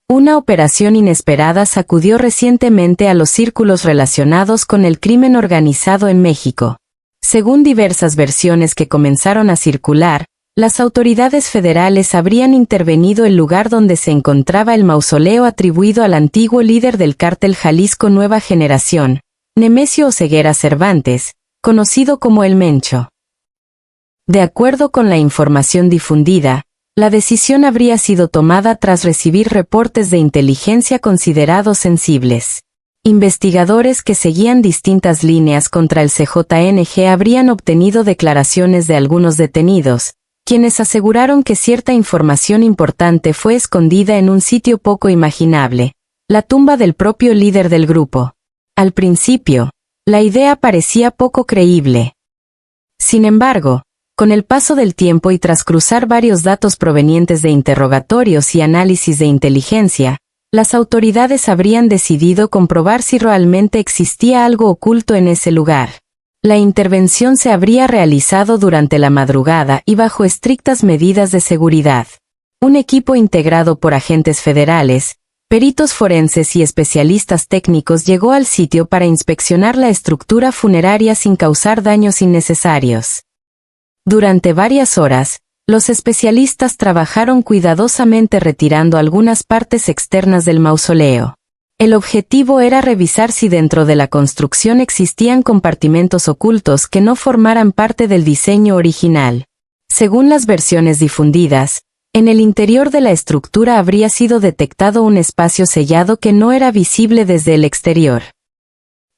Una operación inesperada sacudió recientemente a los círculos relacionados con el crimen organizado en México. Según diversas versiones que comenzaron a circular, las autoridades federales habrían intervenido el lugar donde se encontraba el mausoleo atribuido al antiguo líder del cártel Jalisco Nueva Generación, Nemesio Oseguera Cervantes, conocido como El Mencho. De acuerdo con la información difundida, la decisión habría sido tomada tras recibir reportes de inteligencia considerados sensibles. Investigadores que seguían distintas líneas contra el CJNG habrían obtenido declaraciones de algunos detenidos, quienes aseguraron que cierta información importante fue escondida en un sitio poco imaginable, la tumba del propio líder del grupo. Al principio, la idea parecía poco creíble. Sin embargo, con el paso del tiempo y tras cruzar varios datos provenientes de interrogatorios y análisis de inteligencia, las autoridades habrían decidido comprobar si realmente existía algo oculto en ese lugar. La intervención se habría realizado durante la madrugada y bajo estrictas medidas de seguridad. Un equipo integrado por agentes federales, peritos forenses y especialistas técnicos llegó al sitio para inspeccionar la estructura funeraria sin causar daños innecesarios. Durante varias horas, los especialistas trabajaron cuidadosamente retirando algunas partes externas del mausoleo. El objetivo era revisar si dentro de la construcción existían compartimentos ocultos que no formaran parte del diseño original. Según las versiones difundidas, en el interior de la estructura habría sido detectado un espacio sellado que no era visible desde el exterior.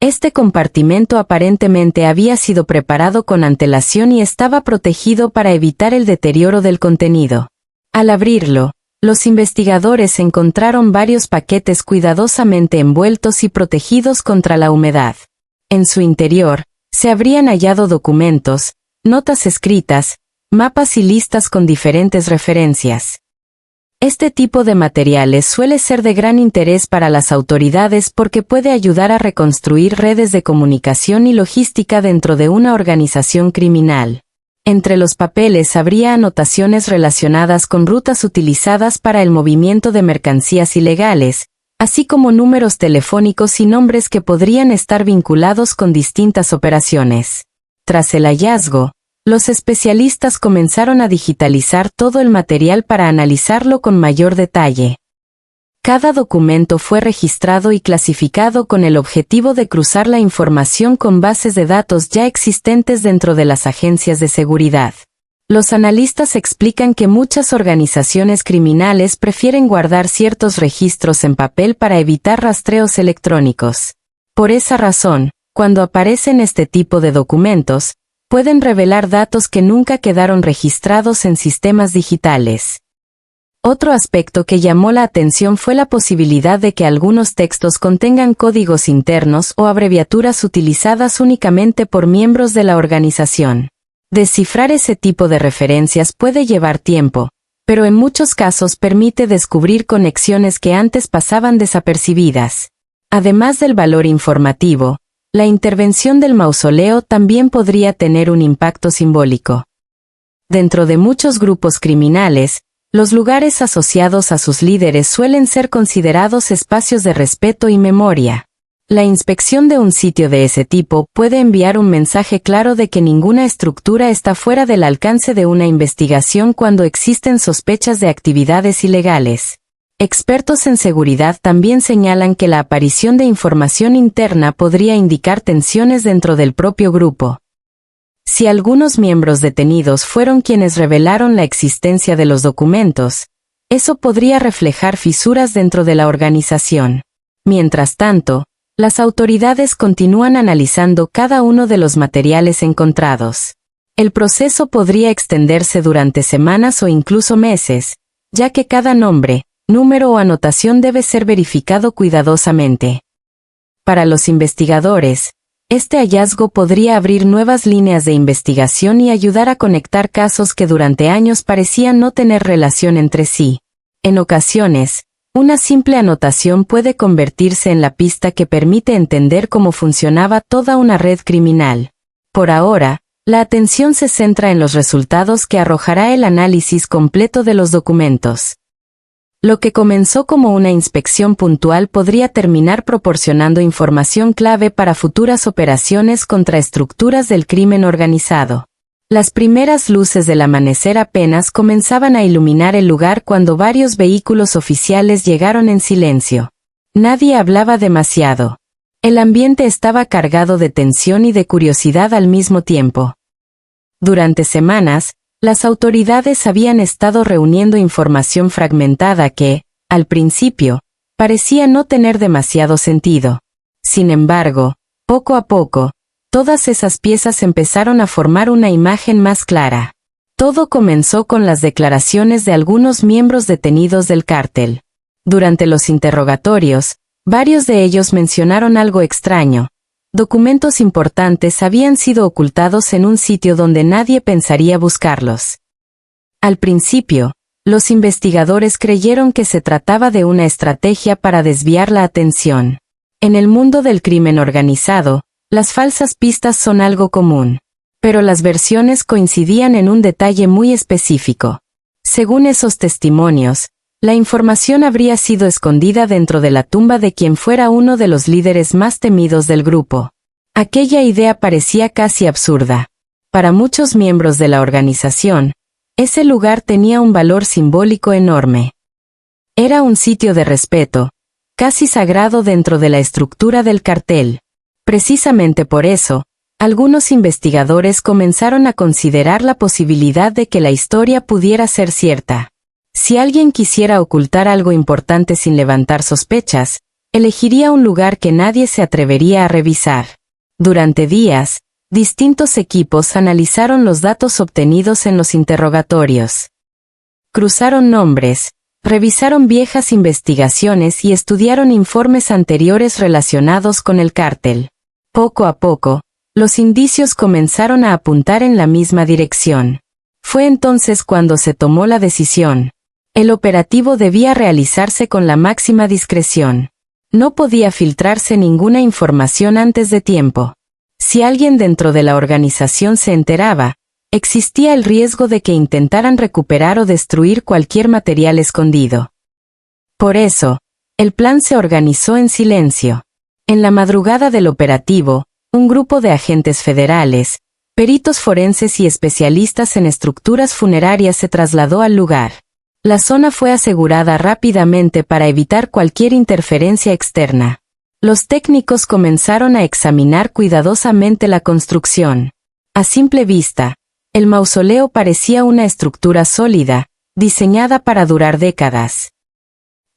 Este compartimento aparentemente había sido preparado con antelación y estaba protegido para evitar el deterioro del contenido. Al abrirlo, los investigadores encontraron varios paquetes cuidadosamente envueltos y protegidos contra la humedad. En su interior, se habrían hallado documentos, notas escritas, mapas y listas con diferentes referencias. Este tipo de materiales suele ser de gran interés para las autoridades porque puede ayudar a reconstruir redes de comunicación y logística dentro de una organización criminal. Entre los papeles habría anotaciones relacionadas con rutas utilizadas para el movimiento de mercancías ilegales, así como números telefónicos y nombres que podrían estar vinculados con distintas operaciones. Tras el hallazgo, los especialistas comenzaron a digitalizar todo el material para analizarlo con mayor detalle. Cada documento fue registrado y clasificado con el objetivo de cruzar la información con bases de datos ya existentes dentro de las agencias de seguridad. Los analistas explican que muchas organizaciones criminales prefieren guardar ciertos registros en papel para evitar rastreos electrónicos. Por esa razón, cuando aparecen este tipo de documentos, pueden revelar datos que nunca quedaron registrados en sistemas digitales. Otro aspecto que llamó la atención fue la posibilidad de que algunos textos contengan códigos internos o abreviaturas utilizadas únicamente por miembros de la organización. Descifrar ese tipo de referencias puede llevar tiempo, pero en muchos casos permite descubrir conexiones que antes pasaban desapercibidas. Además del valor informativo, la intervención del mausoleo también podría tener un impacto simbólico. Dentro de muchos grupos criminales, los lugares asociados a sus líderes suelen ser considerados espacios de respeto y memoria. La inspección de un sitio de ese tipo puede enviar un mensaje claro de que ninguna estructura está fuera del alcance de una investigación cuando existen sospechas de actividades ilegales. Expertos en seguridad también señalan que la aparición de información interna podría indicar tensiones dentro del propio grupo. Si algunos miembros detenidos fueron quienes revelaron la existencia de los documentos, eso podría reflejar fisuras dentro de la organización. Mientras tanto, las autoridades continúan analizando cada uno de los materiales encontrados. El proceso podría extenderse durante semanas o incluso meses, ya que cada nombre, número o anotación debe ser verificado cuidadosamente. Para los investigadores, este hallazgo podría abrir nuevas líneas de investigación y ayudar a conectar casos que durante años parecían no tener relación entre sí. En ocasiones, una simple anotación puede convertirse en la pista que permite entender cómo funcionaba toda una red criminal. Por ahora, la atención se centra en los resultados que arrojará el análisis completo de los documentos. Lo que comenzó como una inspección puntual podría terminar proporcionando información clave para futuras operaciones contra estructuras del crimen organizado. Las primeras luces del amanecer apenas comenzaban a iluminar el lugar cuando varios vehículos oficiales llegaron en silencio. Nadie hablaba demasiado. El ambiente estaba cargado de tensión y de curiosidad al mismo tiempo. Durante semanas, las autoridades habían estado reuniendo información fragmentada que, al principio, parecía no tener demasiado sentido. Sin embargo, poco a poco, todas esas piezas empezaron a formar una imagen más clara. Todo comenzó con las declaraciones de algunos miembros detenidos del cártel. Durante los interrogatorios, varios de ellos mencionaron algo extraño. Documentos importantes habían sido ocultados en un sitio donde nadie pensaría buscarlos. Al principio, los investigadores creyeron que se trataba de una estrategia para desviar la atención. En el mundo del crimen organizado, las falsas pistas son algo común. Pero las versiones coincidían en un detalle muy específico. Según esos testimonios, la información habría sido escondida dentro de la tumba de quien fuera uno de los líderes más temidos del grupo. Aquella idea parecía casi absurda. Para muchos miembros de la organización, ese lugar tenía un valor simbólico enorme. Era un sitio de respeto, casi sagrado dentro de la estructura del cartel. Precisamente por eso, algunos investigadores comenzaron a considerar la posibilidad de que la historia pudiera ser cierta. Si alguien quisiera ocultar algo importante sin levantar sospechas, elegiría un lugar que nadie se atrevería a revisar. Durante días, distintos equipos analizaron los datos obtenidos en los interrogatorios. Cruzaron nombres, revisaron viejas investigaciones y estudiaron informes anteriores relacionados con el cártel. Poco a poco, los indicios comenzaron a apuntar en la misma dirección. Fue entonces cuando se tomó la decisión. El operativo debía realizarse con la máxima discreción. No podía filtrarse ninguna información antes de tiempo. Si alguien dentro de la organización se enteraba, existía el riesgo de que intentaran recuperar o destruir cualquier material escondido. Por eso, el plan se organizó en silencio. En la madrugada del operativo, un grupo de agentes federales, peritos forenses y especialistas en estructuras funerarias se trasladó al lugar. La zona fue asegurada rápidamente para evitar cualquier interferencia externa. Los técnicos comenzaron a examinar cuidadosamente la construcción. A simple vista, el mausoleo parecía una estructura sólida, diseñada para durar décadas.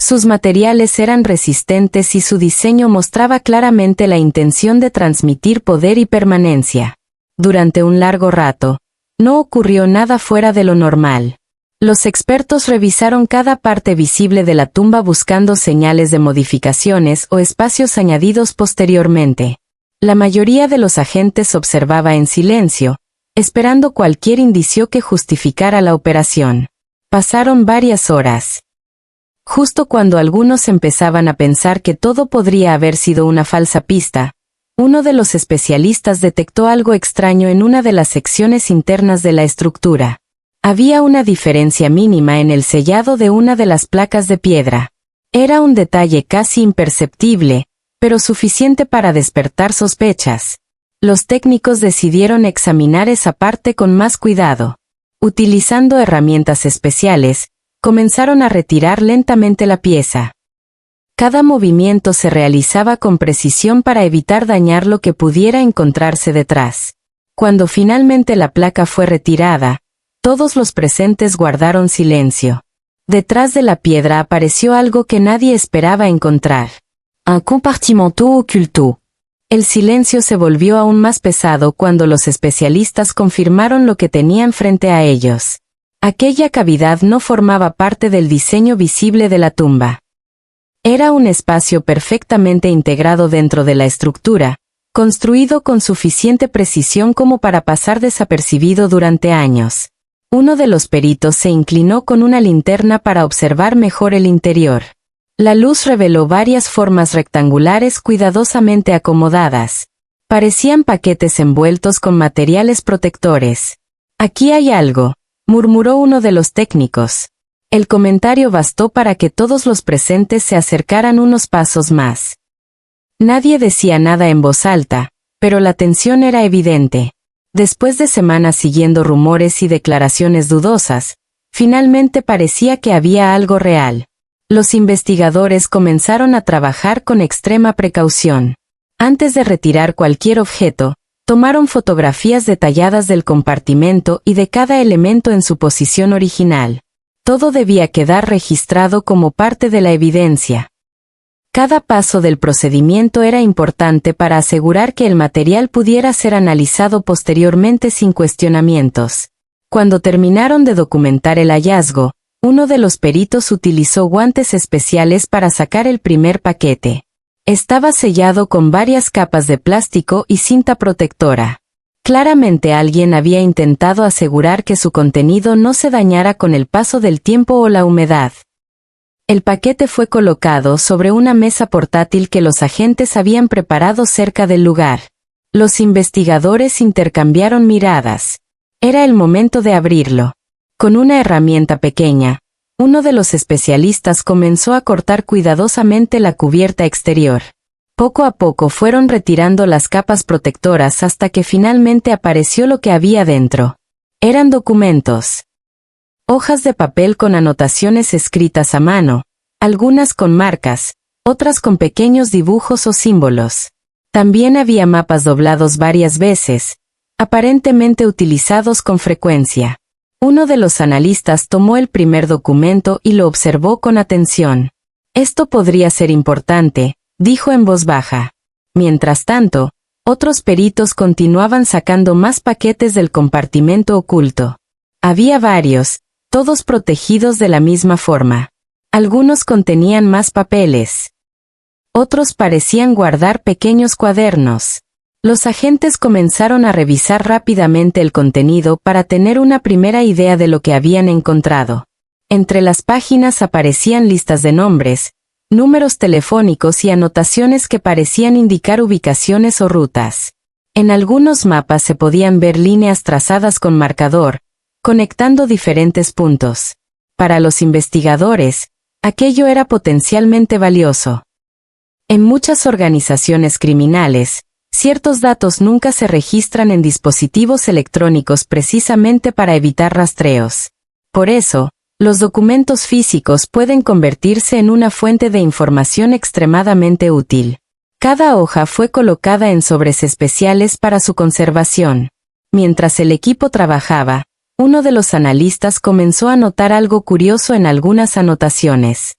Sus materiales eran resistentes y su diseño mostraba claramente la intención de transmitir poder y permanencia. Durante un largo rato, no ocurrió nada fuera de lo normal. Los expertos revisaron cada parte visible de la tumba buscando señales de modificaciones o espacios añadidos posteriormente. La mayoría de los agentes observaba en silencio, esperando cualquier indicio que justificara la operación. Pasaron varias horas. Justo cuando algunos empezaban a pensar que todo podría haber sido una falsa pista, uno de los especialistas detectó algo extraño en una de las secciones internas de la estructura. Había una diferencia mínima en el sellado de una de las placas de piedra. Era un detalle casi imperceptible, pero suficiente para despertar sospechas. Los técnicos decidieron examinar esa parte con más cuidado. Utilizando herramientas especiales, comenzaron a retirar lentamente la pieza. Cada movimiento se realizaba con precisión para evitar dañar lo que pudiera encontrarse detrás. Cuando finalmente la placa fue retirada, todos los presentes guardaron silencio. Detrás de la piedra apareció algo que nadie esperaba encontrar. Un compartimento oculto. El silencio se volvió aún más pesado cuando los especialistas confirmaron lo que tenían frente a ellos. Aquella cavidad no formaba parte del diseño visible de la tumba. Era un espacio perfectamente integrado dentro de la estructura, construido con suficiente precisión como para pasar desapercibido durante años. Uno de los peritos se inclinó con una linterna para observar mejor el interior. La luz reveló varias formas rectangulares cuidadosamente acomodadas. Parecían paquetes envueltos con materiales protectores. «Aquí hay algo», murmuró uno de los técnicos. El comentario bastó para que todos los presentes se acercaran unos pasos más. Nadie decía nada en voz alta, pero la tensión era evidente. Después de semanas siguiendo rumores y declaraciones dudosas, finalmente parecía que había algo real. Los investigadores comenzaron a trabajar con extrema precaución. Antes de retirar cualquier objeto, tomaron fotografías detalladas del compartimento y de cada elemento en su posición original. Todo debía quedar registrado como parte de la evidencia. Cada paso del procedimiento era importante para asegurar que el material pudiera ser analizado posteriormente sin cuestionamientos. Cuando terminaron de documentar el hallazgo, uno de los peritos utilizó guantes especiales para sacar el primer paquete. Estaba sellado con varias capas de plástico y cinta protectora. Claramente alguien había intentado asegurar que su contenido no se dañara con el paso del tiempo o la humedad. El paquete fue colocado sobre una mesa portátil que los agentes habían preparado cerca del lugar. Los investigadores intercambiaron miradas. Era el momento de abrirlo. Con una herramienta pequeña, uno de los especialistas comenzó a cortar cuidadosamente la cubierta exterior. Poco a poco fueron retirando las capas protectoras hasta que finalmente apareció lo que había dentro. Eran documentos. Hojas de papel con anotaciones escritas a mano, algunas con marcas, otras con pequeños dibujos o símbolos. También había mapas doblados varias veces, aparentemente utilizados con frecuencia. Uno de los analistas tomó el primer documento y lo observó con atención. Esto podría ser importante, dijo en voz baja. Mientras tanto, otros peritos continuaban sacando más paquetes del compartimento oculto. Había varios, todos protegidos de la misma forma. Algunos contenían más papeles. Otros parecían guardar pequeños cuadernos. Los agentes comenzaron a revisar rápidamente el contenido para tener una primera idea de lo que habían encontrado. Entre las páginas aparecían listas de nombres, números telefónicos y anotaciones que parecían indicar ubicaciones o rutas. En algunos mapas se podían ver líneas trazadas con marcador, conectando diferentes puntos. Para los investigadores, aquello era potencialmente valioso. En muchas organizaciones criminales, ciertos datos nunca se registran en dispositivos electrónicos precisamente para evitar rastreos. Por eso, los documentos físicos pueden convertirse en una fuente de información extremadamente útil. Cada hoja fue colocada en sobres especiales para su conservación. Mientras el equipo trabajaba, uno de los analistas comenzó a notar algo curioso en algunas anotaciones.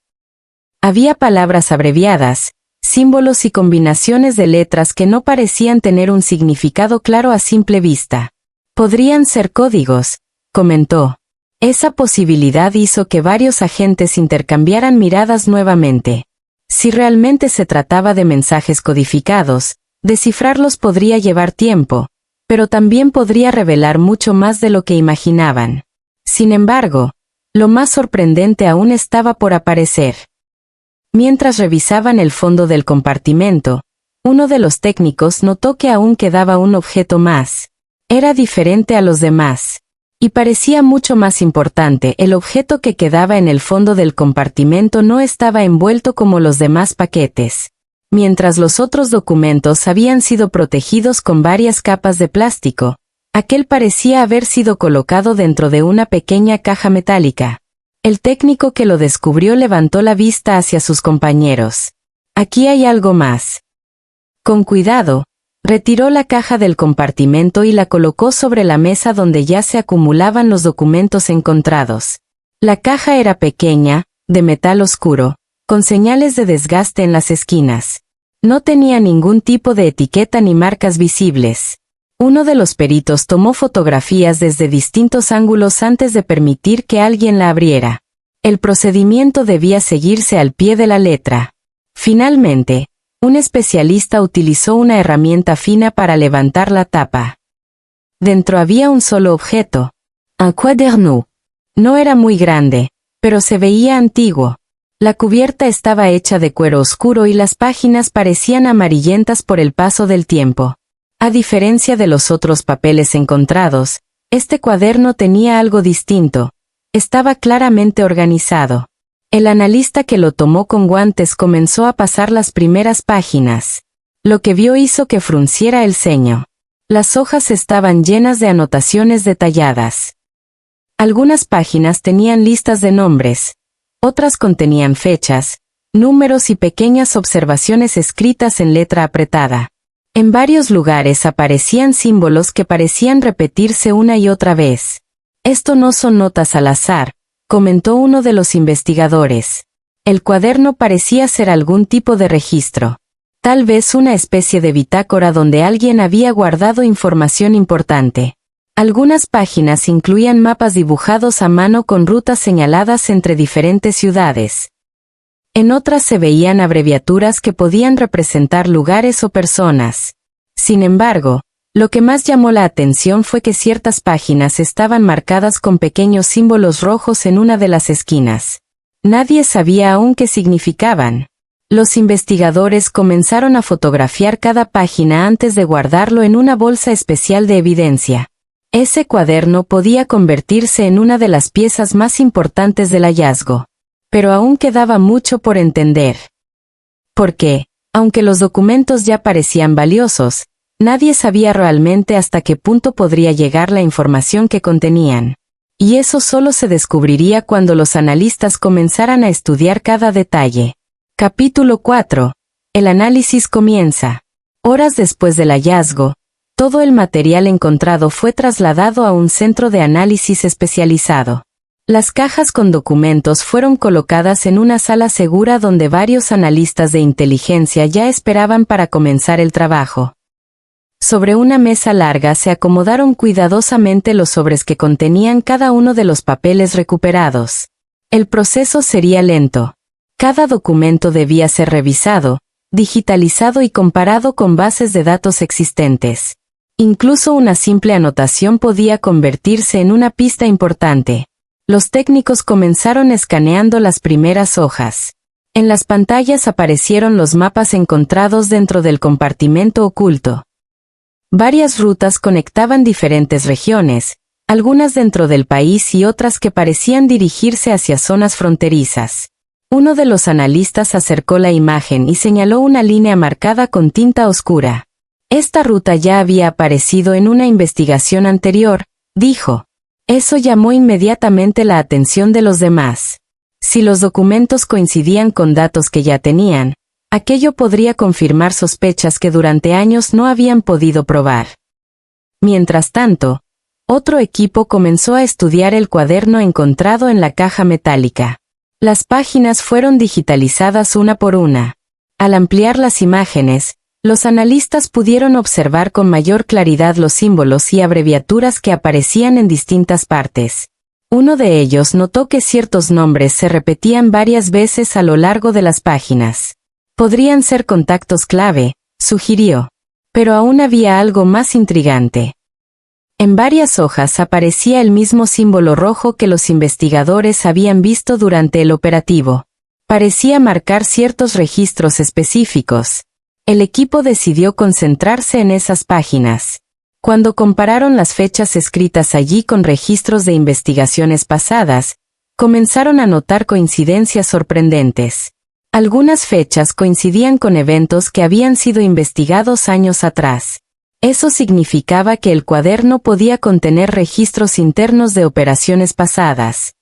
Había palabras abreviadas, símbolos y combinaciones de letras que no parecían tener un significado claro a simple vista. Podrían ser códigos, comentó. Esa posibilidad hizo que varios agentes intercambiaran miradas nuevamente. Si realmente se trataba de mensajes codificados, descifrarlos podría llevar tiempo, pero también podría revelar mucho más de lo que imaginaban. Sin embargo, lo más sorprendente aún estaba por aparecer. Mientras revisaban el fondo del compartimento, uno de los técnicos notó que aún quedaba un objeto más. Era diferente a los demás. Y parecía mucho más importante, el objeto que quedaba en el fondo del compartimento no estaba envuelto como los demás paquetes. Mientras los otros documentos habían sido protegidos con varias capas de plástico, aquel parecía haber sido colocado dentro de una pequeña caja metálica. El técnico que lo descubrió levantó la vista hacia sus compañeros. Aquí hay algo más. Con cuidado, retiró la caja del compartimento y la colocó sobre la mesa donde ya se acumulaban los documentos encontrados. La caja era pequeña, de metal oscuro, con señales de desgaste en las esquinas. No tenía ningún tipo de etiqueta ni marcas visibles. Uno de los peritos tomó fotografías desde distintos ángulos antes de permitir que alguien la abriera. El procedimiento debía seguirse al pie de la letra. Finalmente, un especialista utilizó una herramienta fina para levantar la tapa. Dentro había un solo objeto. Un cuaderno. No era muy grande, pero se veía antiguo. La cubierta estaba hecha de cuero oscuro y las páginas parecían amarillentas por el paso del tiempo. A diferencia de los otros papeles encontrados, este cuaderno tenía algo distinto. Estaba claramente organizado. El analista que lo tomó con guantes comenzó a pasar las primeras páginas. Lo que vio hizo que frunciera el ceño. Las hojas estaban llenas de anotaciones detalladas. Algunas páginas tenían listas de nombres, otras contenían fechas, números y pequeñas observaciones escritas en letra apretada. En varios lugares aparecían símbolos que parecían repetirse una y otra vez. Esto no son notas al azar, comentó uno de los investigadores. El cuaderno parecía ser algún tipo de registro. Tal vez una especie de bitácora donde alguien había guardado información importante. Algunas páginas incluían mapas dibujados a mano con rutas señaladas entre diferentes ciudades. En otras se veían abreviaturas que podían representar lugares o personas. Sin embargo, lo que más llamó la atención fue que ciertas páginas estaban marcadas con pequeños símbolos rojos en una de las esquinas. Nadie sabía aún qué significaban. Los investigadores comenzaron a fotografiar cada página antes de guardarlo en una bolsa especial de evidencia. Ese cuaderno podía convertirse en una de las piezas más importantes del hallazgo. Pero aún quedaba mucho por entender. Porque, aunque los documentos ya parecían valiosos, nadie sabía realmente hasta qué punto podría llegar la información que contenían. Y eso solo se descubriría cuando los analistas comenzaran a estudiar cada detalle. Capítulo 4. El análisis comienza. Horas después del hallazgo, todo el material encontrado fue trasladado a un centro de análisis especializado. Las cajas con documentos fueron colocadas en una sala segura donde varios analistas de inteligencia ya esperaban para comenzar el trabajo. Sobre una mesa larga se acomodaron cuidadosamente los sobres que contenían cada uno de los papeles recuperados. El proceso sería lento. Cada documento debía ser revisado, digitalizado y comparado con bases de datos existentes. Incluso una simple anotación podía convertirse en una pista importante. Los técnicos comenzaron escaneando las primeras hojas. En las pantallas aparecieron los mapas encontrados dentro del compartimento oculto. Varias rutas conectaban diferentes regiones, algunas dentro del país y otras que parecían dirigirse hacia zonas fronterizas. Uno de los analistas acercó la imagen y señaló una línea marcada con tinta oscura. Esta ruta ya había aparecido en una investigación anterior, dijo. Eso llamó inmediatamente la atención de los demás. Si los documentos coincidían con datos que ya tenían, aquello podría confirmar sospechas que durante años no habían podido probar. Mientras tanto, otro equipo comenzó a estudiar el cuaderno encontrado en la caja metálica. Las páginas fueron digitalizadas una por una. Al ampliar las imágenes, los analistas pudieron observar con mayor claridad los símbolos y abreviaturas que aparecían en distintas partes. Uno de ellos notó que ciertos nombres se repetían varias veces a lo largo de las páginas. Podrían ser contactos clave, sugirió. Pero aún había algo más intrigante. En varias hojas aparecía el mismo símbolo rojo que los investigadores habían visto durante el operativo. Parecía marcar ciertos registros específicos. El equipo decidió concentrarse en esas páginas. Cuando compararon las fechas escritas allí con registros de investigaciones pasadas, comenzaron a notar coincidencias sorprendentes. Algunas fechas coincidían con eventos que habían sido investigados años atrás. Eso significaba que el cuaderno podía contener registros internos de operaciones pasadas.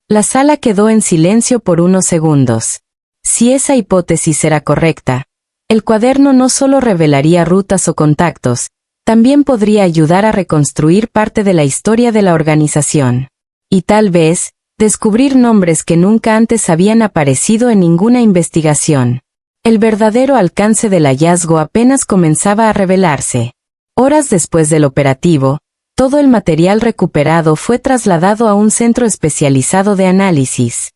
La sala quedó en silencio por unos segundos. Si esa hipótesis era correcta, el cuaderno no solo revelaría rutas o contactos, también podría ayudar a reconstruir parte de la historia de la organización. Y tal vez, descubrir nombres que nunca antes habían aparecido en ninguna investigación. El verdadero alcance del hallazgo apenas comenzaba a revelarse. Horas después del operativo, todo el material recuperado fue trasladado a un centro especializado de análisis.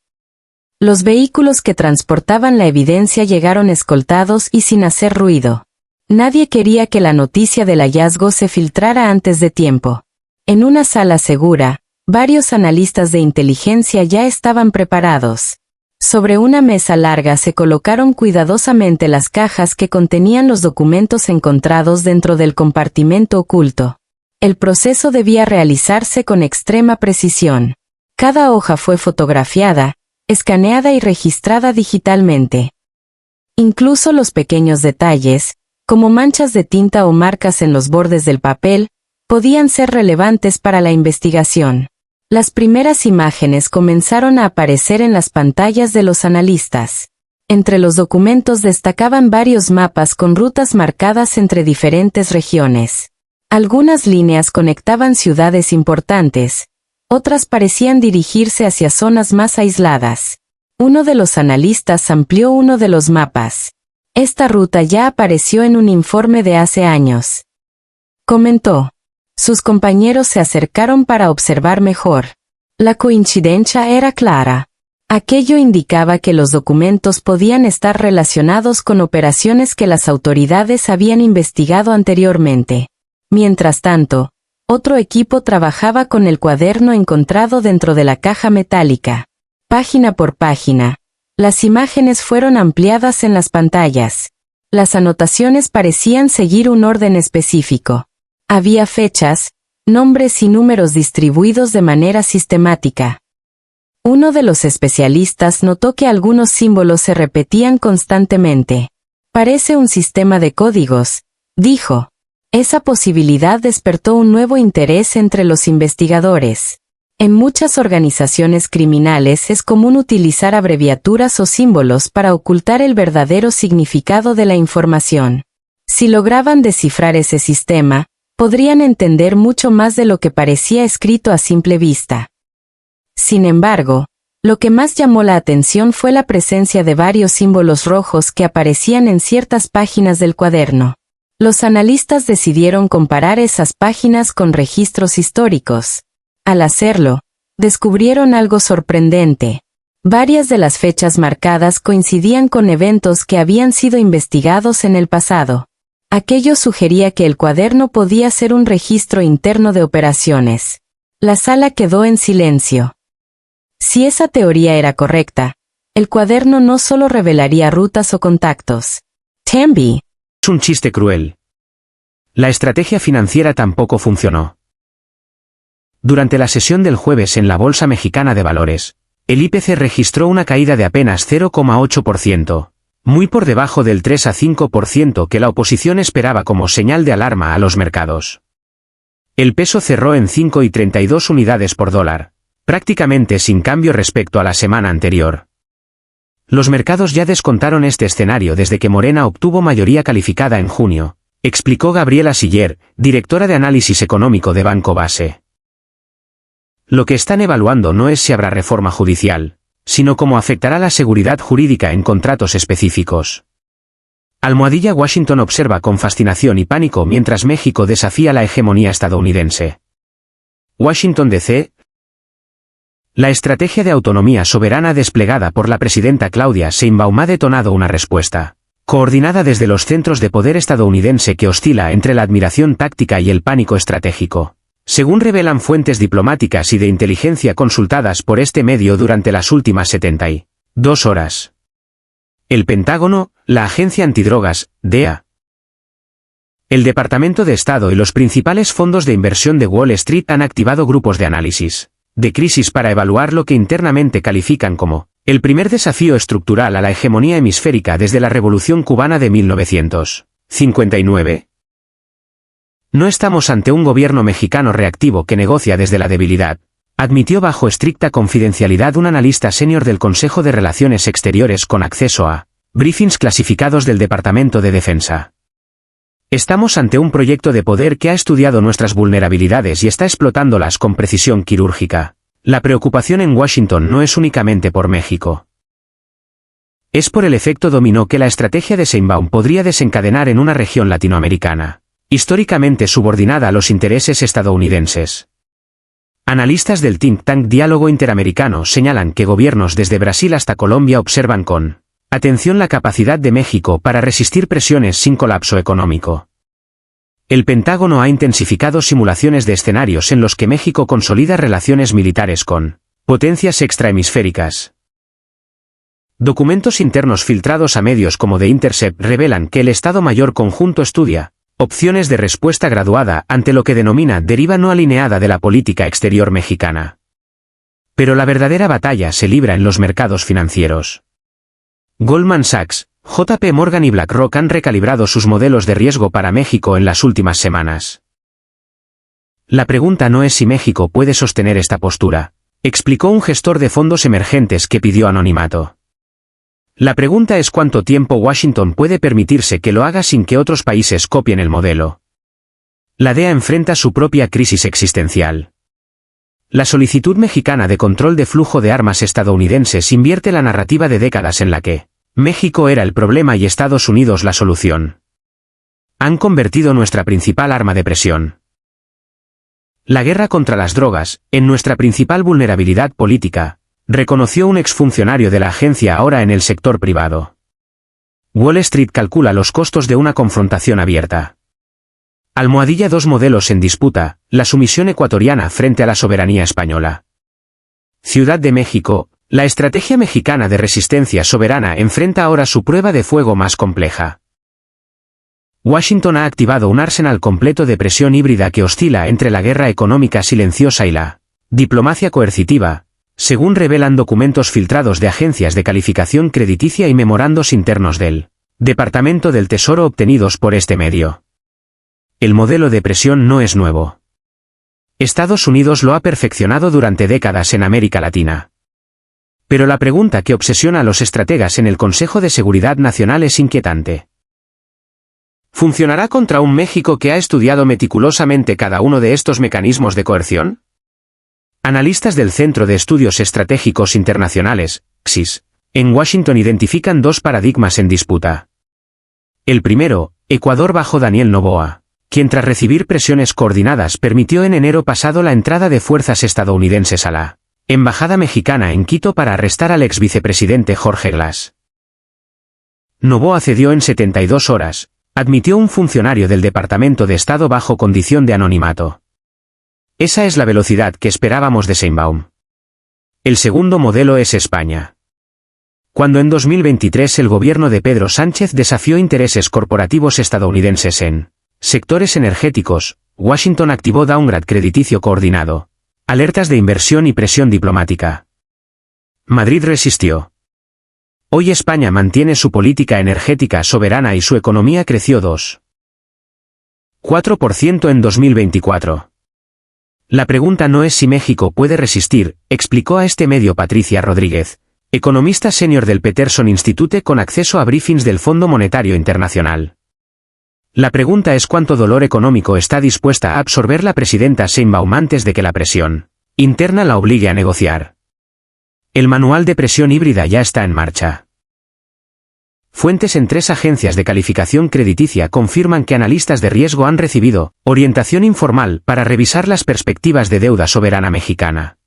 Los vehículos que transportaban la evidencia llegaron escoltados y sin hacer ruido. Nadie quería que la noticia del hallazgo se filtrara antes de tiempo. En una sala segura, varios analistas de inteligencia ya estaban preparados. Sobre una mesa larga se colocaron cuidadosamente las cajas que contenían los documentos encontrados dentro del compartimento oculto. El proceso debía realizarse con extrema precisión. Cada hoja fue fotografiada, escaneada y registrada digitalmente. Incluso los pequeños detalles, como manchas de tinta o marcas en los bordes del papel, podían ser relevantes para la investigación. Las primeras imágenes comenzaron a aparecer en las pantallas de los analistas. Entre los documentos destacaban varios mapas con rutas marcadas entre diferentes regiones. Algunas líneas conectaban ciudades importantes, otras parecían dirigirse hacia zonas más aisladas. Uno de los analistas amplió uno de los mapas. Esta ruta ya apareció en un informe de hace años. Comentó. Sus compañeros se acercaron para observar mejor. La coincidencia era clara. Aquello indicaba que los documentos podían estar relacionados con operaciones que las autoridades habían investigado anteriormente. Mientras tanto, otro equipo trabajaba con el cuaderno encontrado dentro de la caja metálica. Página por página, las imágenes fueron ampliadas en las pantallas. Las anotaciones parecían seguir un orden específico. Había fechas, nombres y números distribuidos de manera sistemática. Uno de los especialistas notó que algunos símbolos se repetían constantemente. Parece un sistema de códigos, dijo. Esa posibilidad despertó un nuevo interés entre los investigadores. En muchas organizaciones criminales es común utilizar abreviaturas o símbolos para ocultar el verdadero significado de la información. Si lograban descifrar ese sistema, podrían entender mucho más de lo que parecía escrito a simple vista. Sin embargo, lo que más llamó la atención fue la presencia de varios símbolos rojos que aparecían en ciertas páginas del cuaderno. Los analistas decidieron comparar esas páginas con registros históricos. Al hacerlo, descubrieron algo sorprendente. Varias de las fechas marcadas coincidían con eventos que habían sido investigados en el pasado. Aquello sugería que el cuaderno podía ser un registro interno de operaciones. La sala quedó en silencio. Si esa teoría era correcta, el cuaderno no solo revelaría rutas o contactos. Tambi. Es un chiste cruel. La estrategia financiera tampoco funcionó. Durante la sesión del jueves en la Bolsa Mexicana de Valores, el IPC registró una caída de apenas 0,8%, muy por debajo del 3 a 5% que la oposición esperaba como señal de alarma a los mercados. El peso cerró en 5,32 unidades por dólar, prácticamente sin cambio respecto a la semana anterior. Los mercados ya descontaron este escenario desde que Morena obtuvo mayoría calificada en junio, explicó Gabriela Siller, directora de análisis económico de Banco Base. Lo que están evaluando no es si habrá reforma judicial, sino cómo afectará la seguridad jurídica en contratos específicos. Almohadilla Washington observa con fascinación y pánico mientras México desafía la hegemonía estadounidense. Washington DC. La estrategia de autonomía soberana desplegada por la presidenta Claudia Sheinbaum ha detonado una respuesta, coordinada desde los centros de poder estadounidense que oscila entre la admiración táctica y el pánico estratégico, según revelan fuentes diplomáticas y de inteligencia consultadas por este medio durante las últimas 72 horas. El Pentágono, la Agencia Antidrogas, DEA, el Departamento de Estado y los principales fondos de inversión de Wall Street han activado grupos de análisis de crisis para evaluar lo que internamente califican como el primer desafío estructural a la hegemonía hemisférica desde la Revolución Cubana de 1959. No estamos ante un gobierno mexicano reactivo que negocia desde la debilidad, admitió bajo estricta confidencialidad un analista senior del Consejo de Relaciones Exteriores con acceso a briefings clasificados del Departamento de Defensa. Estamos ante un proyecto de poder que ha estudiado nuestras vulnerabilidades y está explotándolas con precisión quirúrgica. La preocupación en Washington no es únicamente por México. Es por el efecto dominó que la estrategia de Sheinbaum podría desencadenar en una región latinoamericana, históricamente subordinada a los intereses estadounidenses. Analistas del think tank Diálogo Interamericano señalan que gobiernos desde Brasil hasta Colombia observan con atención la capacidad de México para resistir presiones sin colapso económico. El Pentágono ha intensificado simulaciones de escenarios en los que México consolida relaciones militares con potencias extrahemisféricas. Documentos internos filtrados a medios como The Intercept revelan que el Estado Mayor Conjunto estudia opciones de respuesta graduada ante lo que denomina deriva no alineada de la política exterior mexicana. Pero la verdadera batalla se libra en los mercados financieros. Goldman Sachs, JP Morgan y BlackRock han recalibrado sus modelos de riesgo para México en las últimas semanas. La pregunta no es si México puede sostener esta postura, explicó un gestor de fondos emergentes que pidió anonimato. La pregunta es cuánto tiempo Washington puede permitirse que lo haga sin que otros países copien el modelo. La DEA enfrenta su propia crisis existencial. La solicitud mexicana de control de flujo de armas estadounidenses invierte la narrativa de décadas en la que México era el problema y Estados Unidos la solución. Han convertido nuestra principal arma de presión. La guerra contra las drogas, en nuestra principal vulnerabilidad política, reconoció un exfuncionario de la agencia ahora en el sector privado. Wall Street calcula los costos de una confrontación abierta. Almohadilla dos modelos en disputa, la sumisión ecuatoriana frente a la soberanía española. Ciudad de México, la estrategia mexicana de resistencia soberana enfrenta ahora su prueba de fuego más compleja. Washington ha activado un arsenal completo de presión híbrida que oscila entre la guerra económica silenciosa y la diplomacia coercitiva, según revelan documentos filtrados de agencias de calificación crediticia y memorandos internos del Departamento del Tesoro obtenidos por este medio. El modelo de presión no es nuevo. Estados Unidos lo ha perfeccionado durante décadas en América Latina. Pero la pregunta que obsesiona a los estrategas en el Consejo de Seguridad Nacional es inquietante. ¿Funcionará contra un México que ha estudiado meticulosamente cada uno de estos mecanismos de coerción? Analistas del Centro de Estudios Estratégicos Internacionales, CSIS, en Washington identifican dos paradigmas en disputa. El primero, Ecuador bajo Daniel Noboa, quien tras recibir presiones coordinadas permitió en enero pasado la entrada de fuerzas estadounidenses a la embajada mexicana en Quito para arrestar al ex vicepresidente Jorge Glass. Noboa cedió en 72 horas, admitió un funcionario del Departamento de Estado bajo condición de anonimato. Esa es la velocidad que esperábamos de Sheinbaum. El segundo modelo es España. Cuando en 2023 el gobierno de Pedro Sánchez desafió intereses corporativos estadounidenses en sectores energéticos, Washington activó downgrade crediticio coordinado, alertas de inversión y presión diplomática. Madrid resistió. Hoy España mantiene su política energética soberana y su economía creció 2,4% en 2024. La pregunta no es si México puede resistir, explicó a este medio Patricia Rodríguez, economista senior del Peterson Institute con acceso a briefings del Fondo Monetario Internacional. La pregunta es cuánto dolor económico está dispuesta a absorber la presidenta Sheinbaum antes de que la presión interna la obligue a negociar. El manual de presión híbrida ya está en marcha. Fuentes en 3 agencias de calificación crediticia confirman que analistas de riesgo han recibido orientación informal para revisar las perspectivas de deuda soberana mexicana.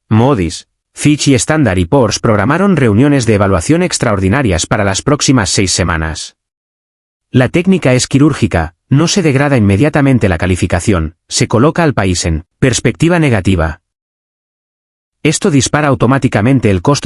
Moody's, Fitch y Standard & Poor's programaron reuniones de evaluación extraordinarias para las próximas 6 semanas. La técnica es quirúrgica, no se degrada inmediatamente la calificación, se coloca al país en perspectiva negativa. Esto dispara automáticamente el costo